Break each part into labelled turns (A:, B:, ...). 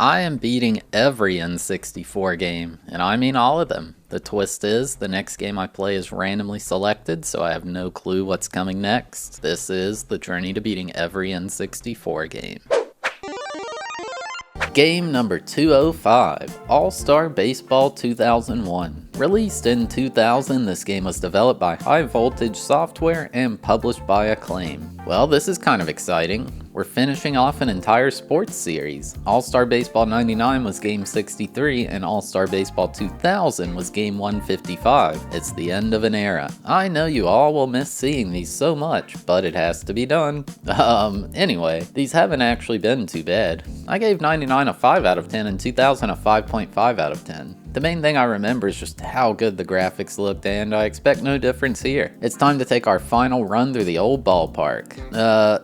A: I am beating every N64 game, and I mean all of them. The twist is, the next game I play is randomly selected, so I have no clue what's coming next. This is the journey to beating every N64 game. Game number 205, All-Star Baseball 2001. Released in 2000, this game was developed by High Voltage Software and published by Acclaim. Well, this is kind of exciting. We're finishing off an entire sports series. All-Star Baseball 99 was Game 63, and All-Star Baseball 2000 was Game 155. It's the end of an era. I know you all will miss seeing these so much, but it has to be done. Anyway, these haven't actually been too bad. I gave 99 a 5 out of 10 and 2000 a 5.5 out of 10. The main thing I remember is just how good the graphics looked, and I expect no difference here. It's time to take our final run through the old ballpark.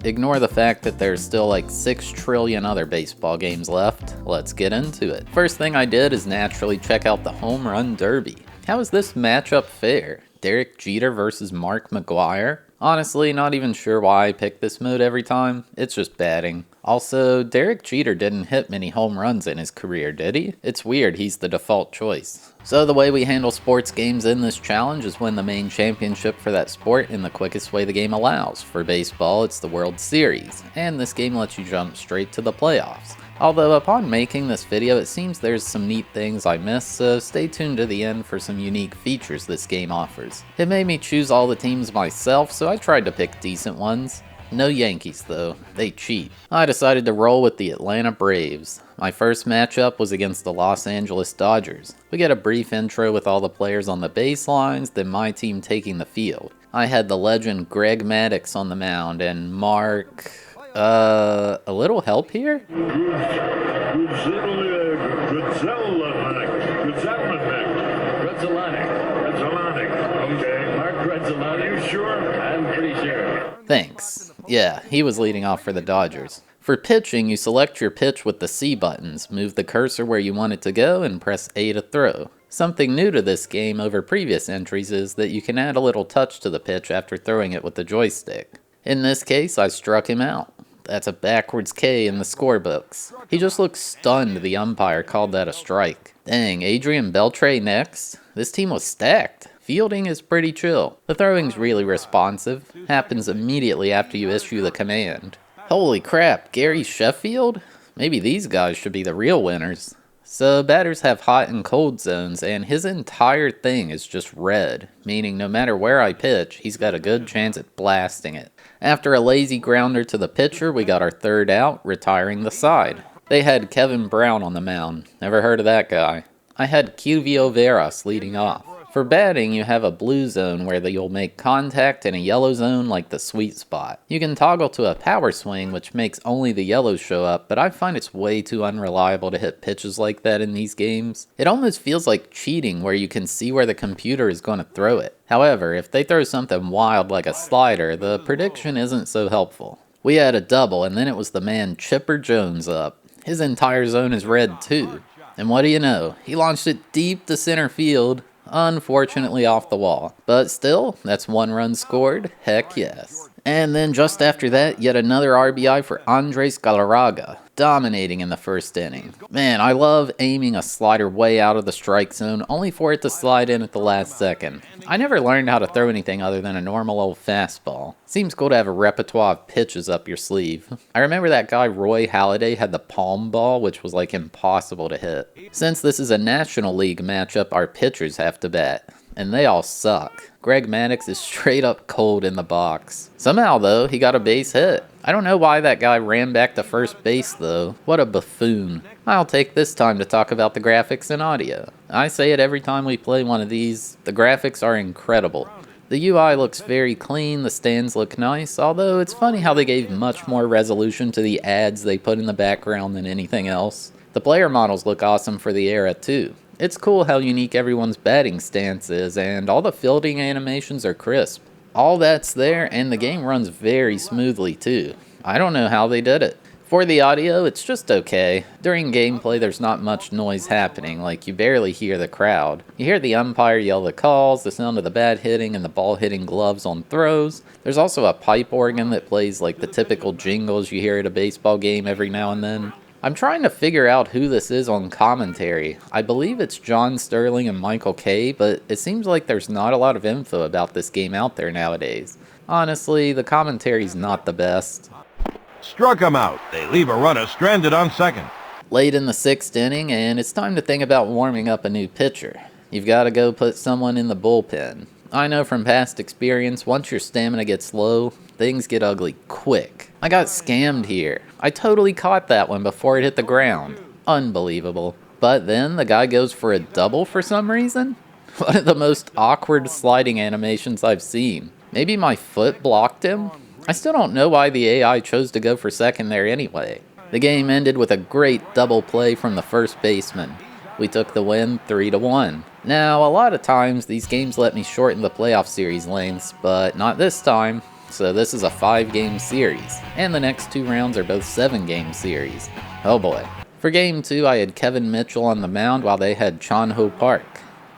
A: Ignore the fact that there's still like 6 trillion other baseball games left. Let's get into it. First thing I did is naturally check out the Home Run Derby. How is this matchup fair? Derek Jeter versus Mark McGwire? Honestly, not even sure why I pick this mode every time. It's just batting. Also, Derek Jeter didn't hit many home runs in his career, did he? It's weird, he's the default choice. So the way we handle sports games in this challenge is win the main championship for that sport in the quickest way the game allows. For baseball, it's the World Series, and this game lets you jump straight to the playoffs. Although upon making this video, it seems there's some neat things I missed, so stay tuned to the end for some unique features this game offers. It made me choose all the teams myself, so I tried to pick decent ones. No Yankees though, they cheat. I decided to roll with the Atlanta Braves. My first matchup was against the Los Angeles Dodgers. We get a brief intro with all the players on the baselines, then my team taking the field. I had the legend Greg Maddux on the mound and Mark... a little help here? Thanks. Yeah, he was leading off for the Dodgers. For pitching, you select your pitch with the C buttons, move the cursor where you want it to go, and press A to throw. Something new to this game over previous entries is that you can add a little touch to the pitch after throwing it with the joystick. In this case, I struck him out. That's a backwards K in the scorebooks. He just looked stunned the umpire called that a strike. Dang, Adrian Beltre next? This team was stacked. Fielding is pretty chill. The throwing's really responsive. Happens immediately after you issue the command. Holy crap, Gary Sheffield? Maybe these guys should be the real winners. So batters have hot and cold zones, and his entire thing is just red, meaning no matter where I pitch, he's got a good chance at blasting it. After a lazy grounder to the pitcher, we got our third out, retiring the side. They had Kevin Brown on the mound. Never heard of that guy. I had Cuvio Veras leading off. For batting, you have a blue zone where you'll make contact and a yellow zone like the sweet spot. You can toggle to a power swing which makes only the yellows show up, but I find it's way too unreliable to hit pitches like that in these games. It almost feels like cheating where you can see where the computer is going to throw it. However, if they throw something wild like a slider, the prediction isn't so helpful. We had a double and then it was the man Chipper Jones up. His entire zone is red too. And what do you know? He launched it deep to center field. Unfortunately off the wall. But still, that's 1 run scored. Heck yes. And then just after that, yet another RBI for Andres Galarraga, dominating in the first inning. Man, I love aiming a slider way out of the strike zone, only for it to slide in at the last second. I never learned how to throw anything other than a normal old fastball. Seems cool to have a repertoire of pitches up your sleeve. I remember that guy Roy Halladay had the palm ball, which was like impossible to hit. Since this is a National League matchup, our pitchers have to bat. And they all suck. Greg Maddux is straight up cold in the box. Somehow though, he got a base hit. I don't know why that guy ran back to first base though. What a buffoon. I'll take this time to talk about the graphics and audio. I say it every time we play one of these, the graphics are incredible. The UI looks very clean, the stands look nice, although it's funny how they gave much more resolution to the ads they put in the background than anything else. The player models look awesome for the era too. It's cool how unique everyone's batting stance is, and all the fielding animations are crisp. All that's there, and the game runs very smoothly too. I don't know how they did it. For the audio, it's just okay. During gameplay, there's not much noise happening, like you barely hear the crowd. You hear the umpire yell the calls, the sound of the bat hitting, and the ball hitting gloves on throws. There's also a pipe organ that plays like the typical jingles you hear at a baseball game every now and then. I'm trying to figure out who this is on commentary. I believe it's John Sterling and Michael Kay, but it seems like there's not a lot of info about this game out there nowadays. Honestly, the commentary's not the best.
B: Struck him out. They leave a runner stranded on second.
A: Late in the 6th inning, and it's time to think about warming up a new pitcher. You've got to go put someone in the bullpen. I know from past experience, once your stamina gets low, things get ugly quick. I got scammed here. I totally caught that one before it hit the ground. Unbelievable. But then the guy goes for a double for some reason? One of the most awkward sliding animations I've seen. Maybe my foot blocked him? I still don't know why the AI chose to go for second there anyway. The game ended with a great double play from the first baseman. We took the win 3-1. Now, a lot of times these games let me shorten the playoff series lengths, but not this time. So this is a 5-game series, and the next 2 rounds are both 7-game series. Oh boy. For game 2, I had Kevin Mitchell on the mound while they had Chon Ho Park.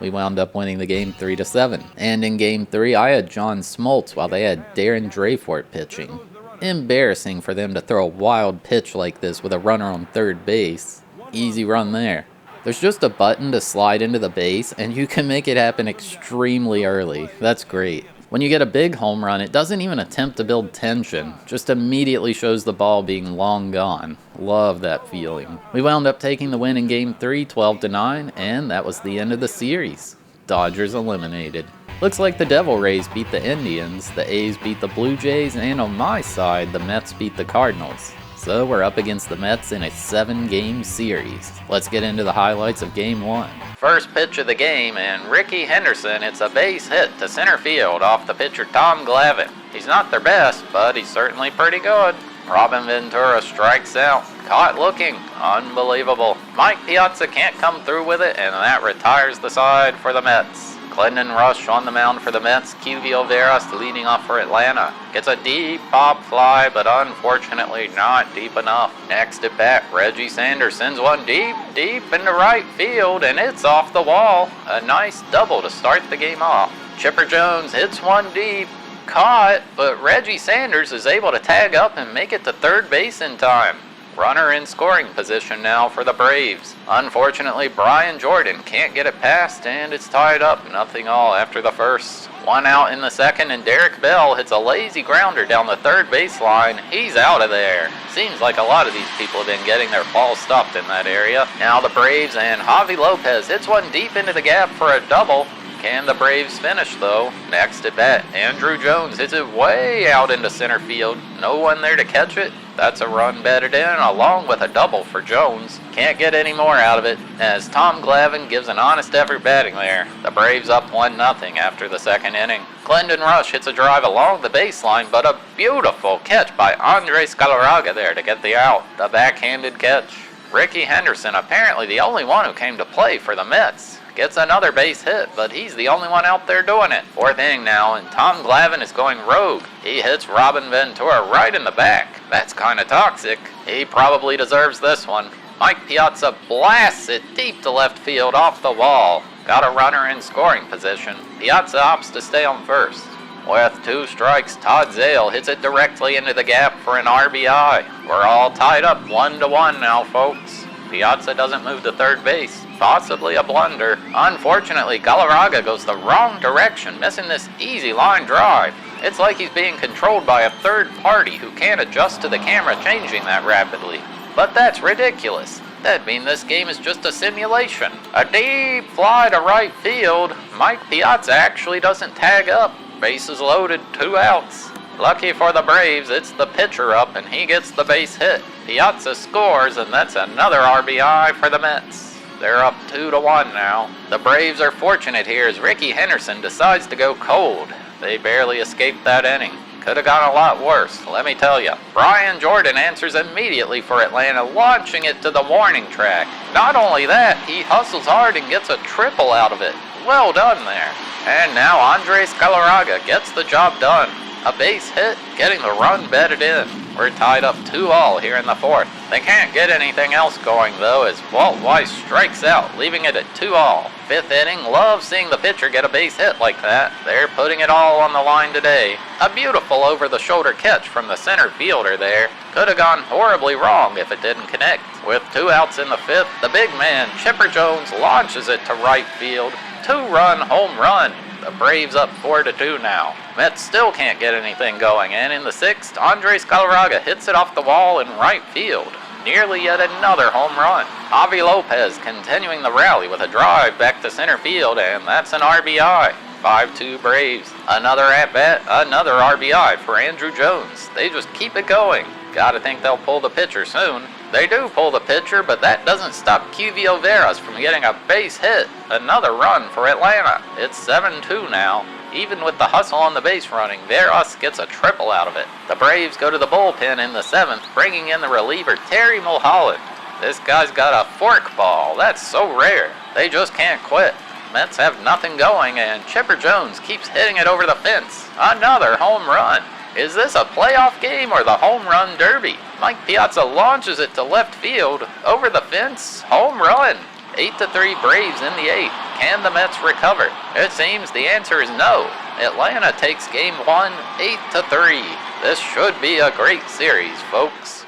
A: We wound up winning the game 3-7. And in game 3, I had John Smoltz while they had Darren Dreyfort pitching. Embarrassing for them to throw a wild pitch like this with a runner on third base. Easy run there. There's just a button to slide into the base, and you can make it happen extremely early. That's great. When you get a big home run, it doesn't even attempt to build tension, just immediately shows the ball being long gone. Love that feeling. We wound up taking the win in game 3, 12-9, and that was the end of the series. Dodgers eliminated. Looks like the Devil Rays beat the Indians, the A's beat the Blue Jays, and on my side, the Mets beat the Cardinals. So we're up against the Mets in a 7-game series. Let's get into the highlights of Game 1. First pitch of the game, and Ricky Henderson hits a base hit to center field off the pitcher Tom Glavine. He's not their best, but he's certainly pretty good. Robin Ventura strikes out. Caught looking. Unbelievable. Mike Piazza can't come through with it, and that retires the side for the Mets. Clinton Rush on the mound for the Mets. Kivio Veras leading off for Atlanta. Gets a deep pop fly, but unfortunately not deep enough. Next at bat, Reggie Sanders sends one deep into right field, and it's off the wall. A nice double to start the game off. Chipper Jones hits one deep. Caught, but Reggie Sanders is able to tag up and make it to third base in time. Runner in scoring position now for the Braves. Unfortunately, Brian Jordan can't get it past, and it's tied up 0-0 after the first. 1 out in the second, and Derek Bell hits a lazy grounder down the third baseline. He's out of there. Seems like a lot of these people have been getting their balls stopped in that area. Now the Braves, and Javi Lopez hits one deep into the gap for a double. Can the Braves finish, though? Next at bat, Andrew Jones hits it way out into center field. No one there to catch it. That's a run batted in, along with a double for Jones. Can't get any more out of it, as Tom Glavine gives an honest effort batting there. The Braves up 1-0 after the second inning. Clinton Rush hits a drive along the baseline, but a beautiful catch by Andres Galarraga there to get the out. The backhanded catch. Ricky Henderson, apparently the only one who came to play for the Mets, gets another base hit, but he's the only one out there doing it. 4th inning now, and Tom Glavine is going rogue. He hits Robin Ventura right in the back. That's kind of toxic. He probably deserves this one. Mike Piazza blasts it deep to left field off the wall. Got a runner in scoring position. Piazza opts to stay on first. With 2 strikes, Todd Zale hits it directly into the gap for an RBI. We're all tied up 1-1 now, folks. Piazza doesn't move to third base. Possibly a blunder. Unfortunately, Galarraga goes the wrong direction, missing this easy line drive. It's like he's being controlled by a third party who can't adjust to the camera changing that rapidly. But that's ridiculous. That'd mean this game is just a simulation. A deep fly to right field. Mike Piazza actually doesn't tag up. Bases loaded, 2 outs. Lucky for the Braves, it's the pitcher up and he gets the base hit. Piazza scores, and that's another RBI for the Mets. They're up 2-1 now. The Braves are fortunate here as Ricky Henderson decides to go cold. They barely escaped that inning. Could have gone a lot worse, let me tell you. Brian Jordan answers immediately for Atlanta, launching it to the warning track. Not only that, he hustles hard and gets a triple out of it. Well done there. And now Andres Galarraga gets the job done. A base hit, getting the run bedded in. We're tied up 2-all here in the fourth. They can't get anything else going though as Walt Weiss strikes out, leaving it at 2-all. Fifth inning, love seeing the pitcher get a base hit like that. They're putting it all on the line today. A beautiful over-the-shoulder catch from the center fielder there. Could have gone horribly wrong if it didn't connect. With 2 outs in the fifth, the big man, Chipper Jones, launches it to right field. 2-run home run. The Braves up 4-2 now. Mets still can't get anything going, and in the sixth, Andres Galarraga hits it off the wall in right field. Nearly yet another home run. Javi Lopez continuing the rally with a drive back to center field, and that's an RBI. 5-2 Braves. Another at-bat, another RBI for Andrew Jones. They just keep it going. Gotta think they'll pull the pitcher soon. They do pull the pitcher, but that doesn't stop QVO Veras from getting a base hit. Another run for Atlanta. It's 7-2 now. Even with the hustle on the base running, Veras gets a triple out of it. The Braves go to the bullpen in the seventh, bringing in the reliever Terry Mulholland. This guy's got a forkball. That's so rare. They just can't quit. Mets have nothing going, and Chipper Jones keeps hitting it over the fence. Another home run. Is this a playoff game or the home run derby? Mike Piazza launches it to left field. Over the fence, home run. 8-3 Braves in the eighth. Can the Mets recover? It seems the answer is no. Atlanta takes game 1, 8-3. This should be a great series, folks.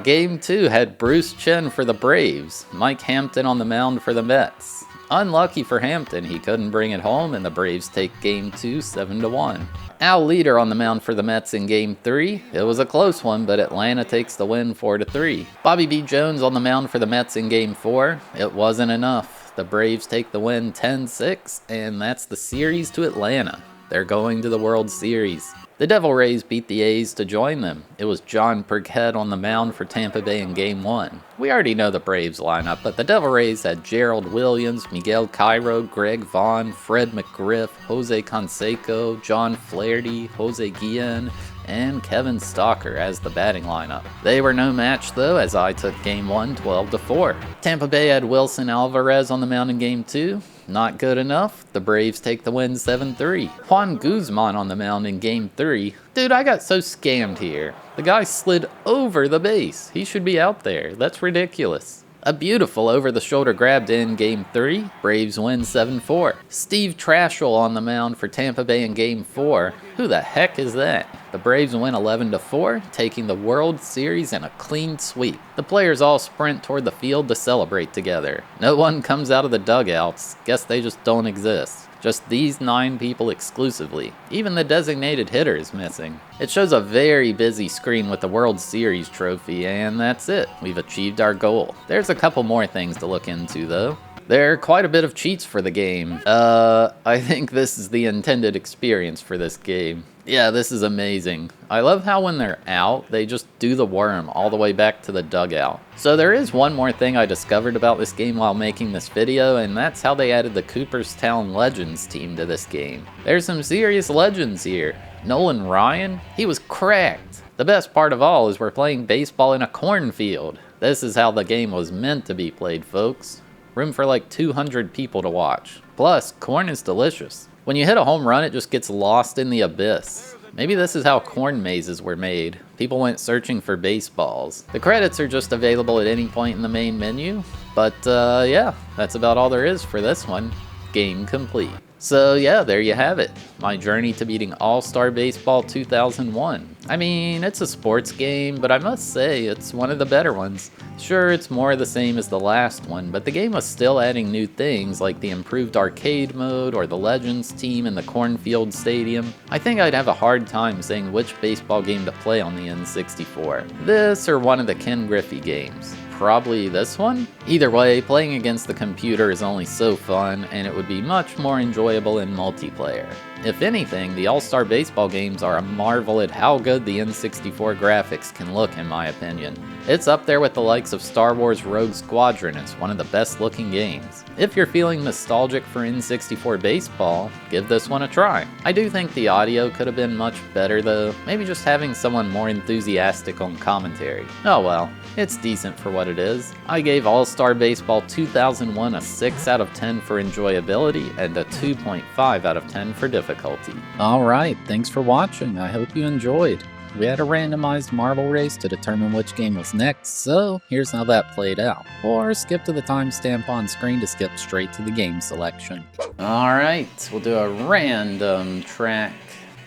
A: Game 2 had Bruce Chen for the Braves, Mike Hampton on the mound for the Mets. Unlucky for Hampton, he couldn't bring it home, and the Braves take Game 2 7-1. Al Leader on the mound for the Mets in Game 3. It was a close one, but Atlanta takes the win 4-3. Bobby B. Jones on the mound for the Mets in Game 4. It wasn't enough. The Braves take the win 10-6, and that's the series to Atlanta. They're going to the World Series. The Devil Rays beat the A's to join them. It was John Burkhead on the mound for Tampa Bay in Game 1. We already know the Braves lineup, but the Devil Rays had Gerald Williams, Miguel Cairo, Greg Vaughn, Fred McGriff, Jose Canseco, John Flaherty, Jose Guillen, and Kevin Stalker as the batting lineup. They were no match though, as I took Game 1 12-4. Tampa Bay had Wilson Alvarez on the mound in Game 2. Not good enough. The Braves take the win 7-3. Juan Guzman on the mound in Game 3. Dude, I got so scammed here. The guy slid over the base. He should be out there. That's ridiculous. A beautiful over-the-shoulder grab in Game 3. Braves win 7-4. Steve Trashel on the mound for Tampa Bay in Game 4. Who the heck is that? The Braves win 11-4, taking the World Series in a clean sweep. The players all sprint toward the field to celebrate together. No one comes out of the dugouts. Guess they just don't exist. Just these 9 people exclusively. Even the designated hitter is missing. It shows a very busy screen with the World Series trophy, and that's it. We've achieved our goal. There's a couple more things to look into, though. There are quite a bit of cheats for the game. I think this is the intended experience for this game. Yeah, this is amazing. I love how when they're out, they just do the worm all the way back to the dugout. So there is one more thing I discovered about this game while making this video, and that's how they added the Cooperstown Legends team to this game. There's some serious legends here. Nolan Ryan, he was cracked. The best part of all is we're playing baseball in a cornfield. This is how the game was meant to be played, folks. Room for like 200 people to watch. Plus, corn is delicious. When you hit a home run, it just gets lost in the abyss. Maybe this is how corn mazes were made. People went searching for baseballs. The credits are just available at any point in the main menu. But yeah, that's about all there is for this one. Game complete. So yeah, there you have it. My journey to beating All-Star Baseball 2001. I mean, it's a sports game, but I must say it's one of the better ones. Sure, it's more the same as the last one, but the game was still adding new things like the improved arcade mode or the Legends team in the Cornfield Stadium. I think I'd have a hard time saying which baseball game to play on the N64. This or one of the Ken Griffey games. Probably this one? Either way, playing against the computer is only so fun, and it would be much more enjoyable in multiplayer. If anything, the All-Star Baseball games are a marvel at how good the N64 graphics can look, in my opinion. It's up there with the likes of Star Wars Rogue Squadron as one of the best looking games. If you're feeling nostalgic for N64 baseball, give this one a try. I do think the audio could have been much better though, maybe just having someone more enthusiastic on commentary. Oh well, it's decent for what it is. I gave All-Star Baseball 2001 a 6 out of 10 for enjoyability and a 2.5 out of 10 for difficulty. difficulty. Alright, thanks for watching. I hope you enjoyed. We had a randomized marble race to determine which game was next, so here's how that played out. Or skip to the timestamp on screen to skip straight to the game selection. Alright, we'll do a random track.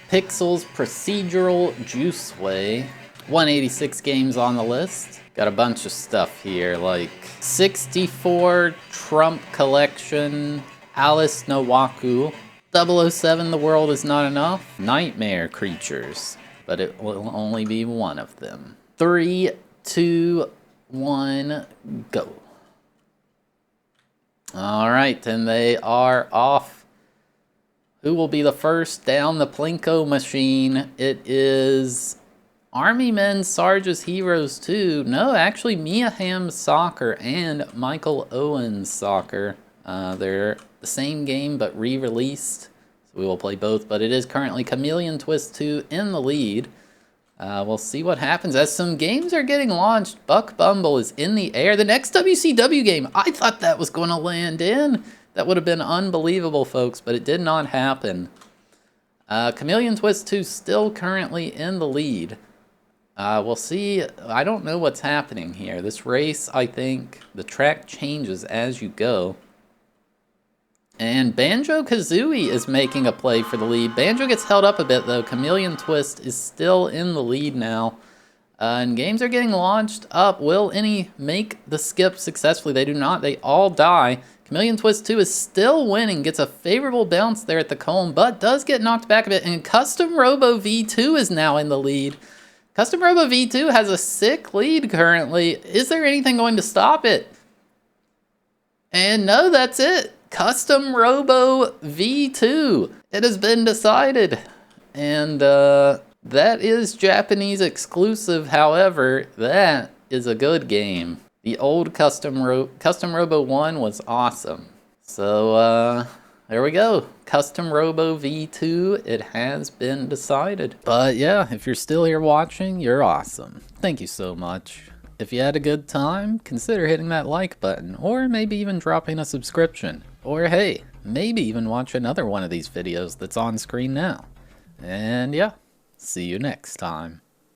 A: Pixels Procedural Juiceway. 186 games on the list. Got a bunch of stuff here, like N64 Trump Collection, Alice no Waku, 007 The World Is Not Enough, Nightmare Creatures, but it will only be one of them. 3, 2, 1, go. Alright, and they are off. Who will be the first down the Plinko machine? It is Army Men Sarge's Heroes 2. No, actually Mia Hamm's Soccer and Michael Owen's Soccer. They're the same game but re-released. So we will play both, but it is currently Chameleon Twist 2 in the lead. We'll see what happens as some games are getting launched. Buck Bumble is in the air. The next WCW game, I thought that was going to land in. That would have been unbelievable, folks, but it did not happen. Chameleon Twist 2 still currently in the lead. We'll see. I don't know what's happening here. This race, I think, the track changes as you go. And Banjo-Kazooie is making a play for the lead. Banjo gets held up a bit, though. Chameleon Twist is still in the lead now. And games are getting launched up. Will any make the skip successfully? They do not. They all die. Chameleon Twist 2 is still winning, gets a favorable bounce there at the cone, but does get knocked back a bit, and Custom Robo V2 is now in the lead. Custom Robo V2 has a sick lead currently. Is there anything going to stop it? And no, that's it. Custom Robo V2. It has been decided. And that is Japanese exclusive. However, that is a good game. The old Custom Robo 1 was awesome. So, there we go. Custom Robo V2, it has been decided. But yeah, if you're still here watching, you're awesome. Thank you so much. If you had a good time, consider hitting that like button, or maybe even dropping a subscription. Or hey, maybe even watch another one of these videos that's on screen now. And yeah, see you next time.